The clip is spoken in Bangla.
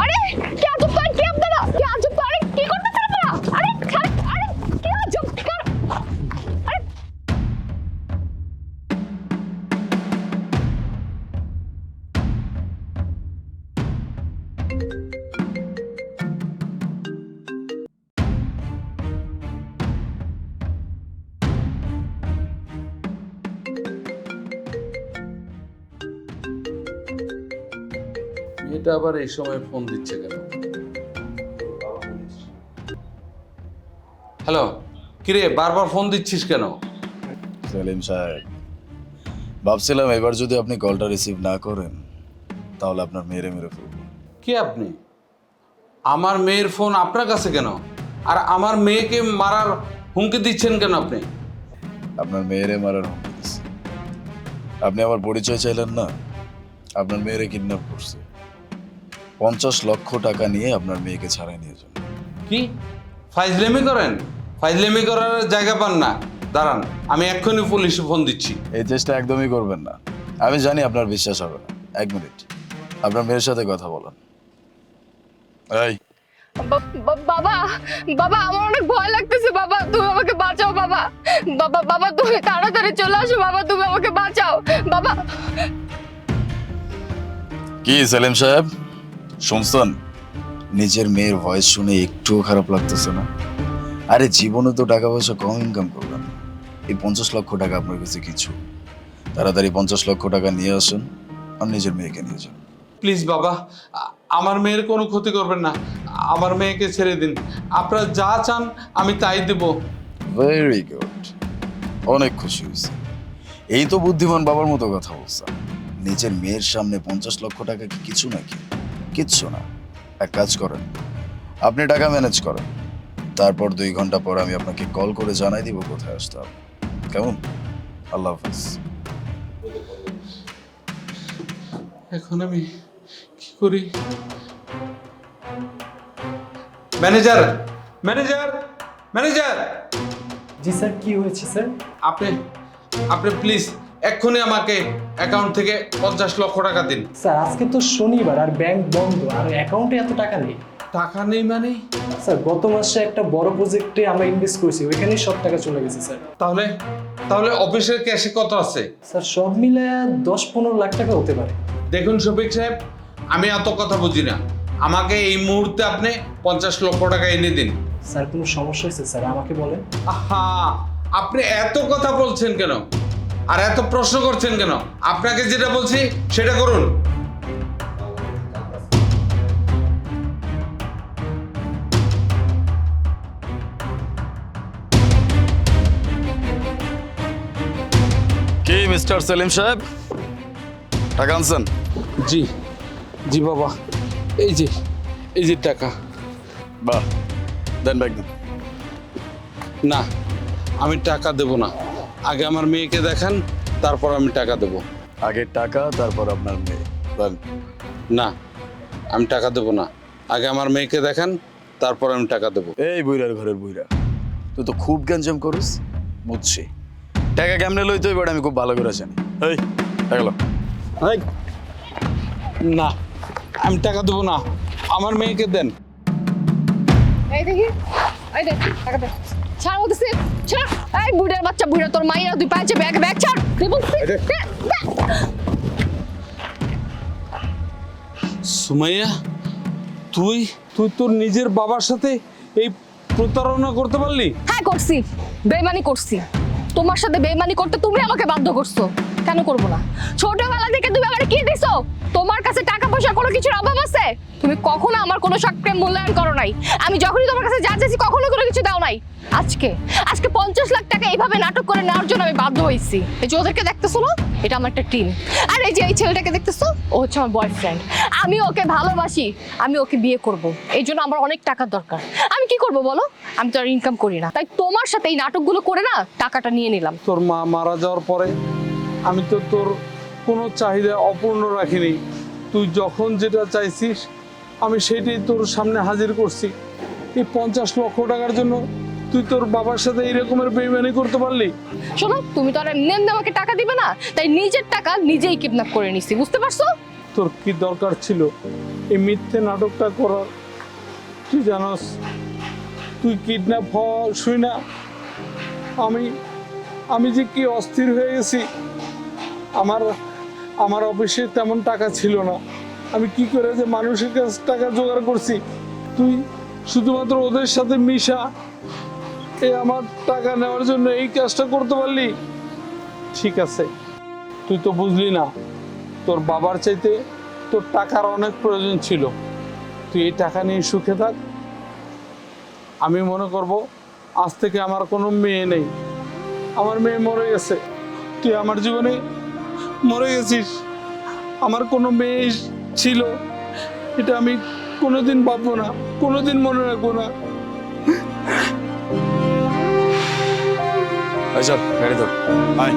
আরে কি আজব করেন কি আপনারা? কি আজব করেন কি করতেছেন আপনারা? আরে আরে কি আজব কর আরে এটা আবার এই সময় ফোন দিচ্ছে কেন? হ্যালো, কিরে বারবার ফোন দিচ্ছিস কেন? সেলিম সাহেব, ভাবছিলাম এবার যদি আপনি কলটা রিসিভ না করেন তাহলে আপনার মেরে মেরে ফেলবো। কে আপনি? আমার মেয়ের ফোন আপনার কাছে কেন? আর আমার মেয়েকে মারার হুমকি দিচ্ছেন কেন আপনি? আপনার মেয়েরে মারার হুমকি দিচ্ছে। আপনি আমার পরিচয় চাইলেন না? আপনার মেয়েরে কিডন্যাপ করছে, 50 লক্ষ টাকা নিয়ে আপনার মেয়েকে ছাড়াই নিয়ে যান। কি ফাইজলেমি করেন? ফাইজলেমি করার জায়গা পান না। দাঁড়ান, আমি এক্ষুনি পুলিশে ফোন দিচ্ছি। এই চেষ্টা একদমই করবেন না। আমি জানি আপনার বিশ্বাস হবে না। 1 মিনিট, আপনার মেয়ের সাথে কথা বলেন। এই, বাবা বাবা আমার অনেক ভয় লাগতেছে বাবা, তুমি আমাকে বাঁচাও বাবা। বাবা বাবা তুমি তাড়াতাড়ি চলে আসো বাবা, তুমি আমাকে বাঁচাও বাবা। কি সেলিম সাহেব শুনছেন? নিজের মেয়ের ভয়েস শুনে একটুও খারাপ লাগতেছে না? আরে জীবনে তো টাকা পয়সা কম ইনকাম করবেন, এই 50 লক্ষ টাকা আপনার কাছে কিছু? তাড়াতাড়ি 50 লক্ষ টাকা নিয়ে আসেন আর নিজের মেয়েকে নিয়ে যান। প্লিজ বাবা, আমার মেয়ের কোনো ক্ষতি করবেন না। আমার মেয়েকে ছেড়ে দিন। আপনারা যা চান আমি তাই দেব। ভেরি গুড, অনেক খুশি হয়েছে। এই তো বুদ্ধিমান বাবার মতো কথা বলছে। নিজের মেয়ের সামনে 50 লক্ষ টাকা কি কিছু নাকি? কিচ্ছু না। এক কাজ করেন, আপনি টাকা ম্যানেজ করেন, তারপর 2 ঘন্টা পর আমি আপনাকে কল করে জানাই দিব কোথায় আসতে হবে। কেমন? আল্লাহ হাফিজ। এখন আমি কি করি? ম্যানেজার, ম্যানেজার, ম্যানেজার, জি স্যার, কি হয়েছে স্যার? আপনি আপনি প্লিজ এক্ষুনি আমাকে অ্যাকাউন্ট থেকে 50 লক্ষ টাকা দিন। স্যার আজকে তো শনিবার আর ব্যাংক বন্ধ, আর অ্যাকাউন্টে এত টাকা নেই। টাকা নেই মানে? স্যার গত মাসে একটা বড় প্রজেক্টে আমরা ইনভেস্ট করেছি, ওইখানেই সব টাকা চলে গেছে স্যার। তাহলে তাহলে অফিসের ক্যাশে কত আছে? স্যার সব মিলে 10-15 লাখ টাকা হতে পারে। দেখুন শফিক সাহেব, আমি এত কথা বুঝি না। আমাকে এই মুহূর্তে আপনি 50 লক্ষ টাকা এনে দিন। স্যার কোনো সমস্যা হয়েছে স্যার আমাকে বলেন। আহা, আপনি এত কথা বলছেন কেন আর এত প্রশ্ন করছেন কেন? আপনাকে যেটা বলছি সেটা করুন। কি মিস্টার সেলিম সাহেব, টাকা আনছেন? জি জি বাবা, এই যে এই যে টাকা। বাহ, দেন ব্যাগ দেন। না, আমি টাকা দেব না। আগে আমার মেয়েকে দেখান, তারপর আমি টাকা দেব। আগে টাকা, তারপর আপনার মেয়ে। দেন। না, আমি টাকা দেব না। আগে আমার মেয়েকে দেখান, তারপর আমি টাকা দেব। এই বুইরার ঘরের বুইরা, তুই তো খুব গ্যাঞ্জাম করিস। বুঝছি, টাকা কেমনে লইতে হইবে আমি খুব ভালো করে জানি। এই টাকা লো। এই, না, আমি টাকা দেব না। আমার মেয়েকে দেন। এই দেখি এই দেখ টাকা দে। ছাড় বলতেছি, ছাড়। এই বুড়ার বাচ্চা, বুড়া তোর মাইরা তুই পাঁচে ব্যাগ ব্যাগ ছাড় দে বলতেছি। সুমাইয়া, তুই তুই তোর নিজের বাবার সাথে এই প্রতারণা করতে পারলি? হ্যাঁ করছি, বেইমানি করছি। তোমার সাথে বেইমানি করতে তুমি আমাকে বাধ্য করছো। কেন করবো না? ছোটবেলা থেকে তুমি আমাকে কি দিছো? তোমার কাছে টাকা পয়সার কোনো কিছুর অভাব আছে? তুমি কখনো আমার কোনো শখকে মূল্যায়ন করো নাই। আমি যখনই তোমার কাছে যা চাইছি কখনো কোনো কিছু দাও নাই। আজকে আজকে 50 লাখ টাকা এইভাবে নাটক করে নেওয়ার জন্য আমি বাধ্য হয়েছি। এই যে ওদেরকে দেখতেছো না, এটা আমার একটা টিম। আর এই যে এই ছেলেটাকে দেখতেছো, ও হচ্ছে আমার বয়ফ্রেন্ড। আমি ওকে ভালোবাসি, আমি ওকে বিয়ে করব। এই জন্য আমার অনেক টাকার দরকার। আমি কি করব বলো? আমি তো আর ইনকাম করি না, তাই তোমার সাথে এই নাটকগুলো করে না টাকাটা নিয়ে নিলাম। তোর মা মারা যাওয়ার পরে আমি তো তোর কোনো চাহিদা অপূর্ণ রাখিনি। তুই যখন যেটা চাইছিস আমি সেটাই তোর সামনে হাজির করছি। এই 50 লক্ষ টাকার জন্য তুই তোর বাবার সাথে এই রকমের বেইমানি করতে পারলি? শোনো, তুমি তো আর এমনি এমনি আমাকে টাকা দিবে না, তাই নিজের টাকা নিজেই কিডন্যাপ করে নিছি, বুঝতে পারছো? তোর কি দরকার ছিল এই মিথ্যে নাটকটা করার? তুই জানোস তুই কিডন্যাপ হওয়া শুই না আমি আমি যে কি অস্থির হয়ে গেছি। আমার আমার অফিসে তেমন টাকা ছিল না, আমি কি করে যে মানুষের কাছে টাকা জোগাড় করছি। তুই শুধুমাত্র ওদের সাথে মিশা এই আমার টাকা নেওয়ার জন্য এই কাজটা করতে পারলি? ঠিক আছে, তুই তো বুঝলি না তোর বাবার চাইতে তোর টাকার অনেক প্রয়োজন ছিল। তুই এই টাকা নিয়ে সুখে থাক। আমি মনে করব আজ থেকে আমার কোনো মেয়ে নেই, আমার মেয়ে মরে গেছে। তুই আমার জীবনে মরে গেছিস, আমার কোনো মেয়ে ছিল এটা আমি কোনোদিন ভাববো না, কোনোদিন মনে রাখবো না। চল গাড়ি ধর, আয়।